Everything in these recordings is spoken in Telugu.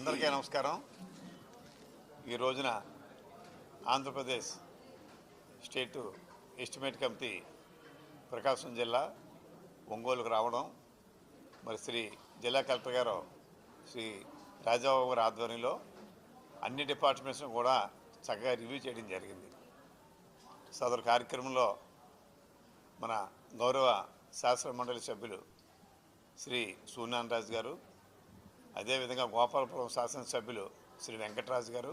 అందరికీ నమస్కారం. ఈ రోజున ఆంధ్రప్రదేశ్ స్టేటు ఎస్టిమేట్ కమిటీ ప్రకాశం జిల్లా ఒంగోలుకు రావడం, మరి శ్రీ జిల్లా కలెక్టర్ గారు శ్రీ రాజాబాబు గారి ఆధ్వర్యంలో అన్ని డిపార్ట్మెంట్స్ను కూడా చక్కగా రివ్యూ చేయడం జరిగింది. సదరు కార్యక్రమంలో మన గౌరవ శాసన మండలి సభ్యులు శ్రీ సూర్యనారాయణ గారు, అదేవిధంగా గోపాలపురం శాసనసభ్యులు శ్రీ వెంకటరాజు గారు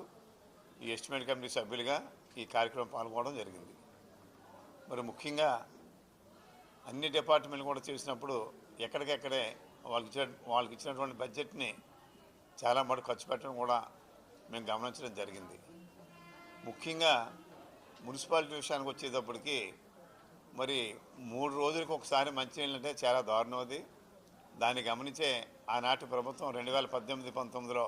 ఈ ఎస్టిమేట్ కమిటీ సభ్యులుగా ఈ కార్యక్రమం పాల్గొనడం జరిగింది. మరి ముఖ్యంగా అన్ని డిపార్ట్మెంట్లు కూడా చేసినప్పుడు ఎక్కడికెక్కడే వాళ్ళకి ఇచ్చినటువంటి బడ్జెట్ని చాలా మటుకు ఖర్చు పెట్టడం కూడా మేము గమనించడం జరిగింది. ముఖ్యంగా మున్సిపాలిటీ విషయానికి వచ్చేటప్పటికి మరి 3 రోజులకు ఒకసారి మంచినీళ్ళు అంటే చాలా దారుణం. అది దాన్ని గమనించే ఆనాటి ప్రభుత్వం 2018-19లో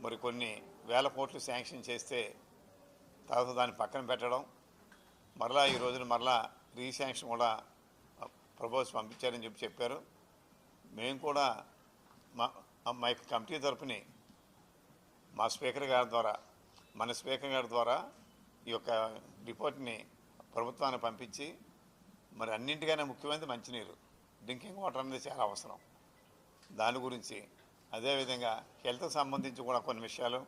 మరి కొన్ని వేల కోట్లు శాంక్షన్ చేస్తే తర్వాత దాన్ని పక్కన పెట్టడం, మరలా ఈ రోజున మరలా రీశాంక్షన్ కూడా ప్రపోజ్ పంపించారని చెప్పారు. మేము కూడా మా కమిటీ తరపుని మా స్పీకర్ గారి ద్వారా మన స్పీకర్ గారి ద్వారా ఈ యొక్క రిపోర్ట్ని ప్రభుత్వాన్ని పంపించి మరి అన్నింటికైనా ముఖ్యమైనది మంచినీరు, డ్రింకింగ్ వాటర్ అనేది చాలా అవసరం. దాని గురించి అదేవిధంగా హెల్త్కి సంబంధించి కూడా కొన్ని విషయాలు,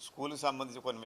స్కూల్కి సంబంధించి కొన్ని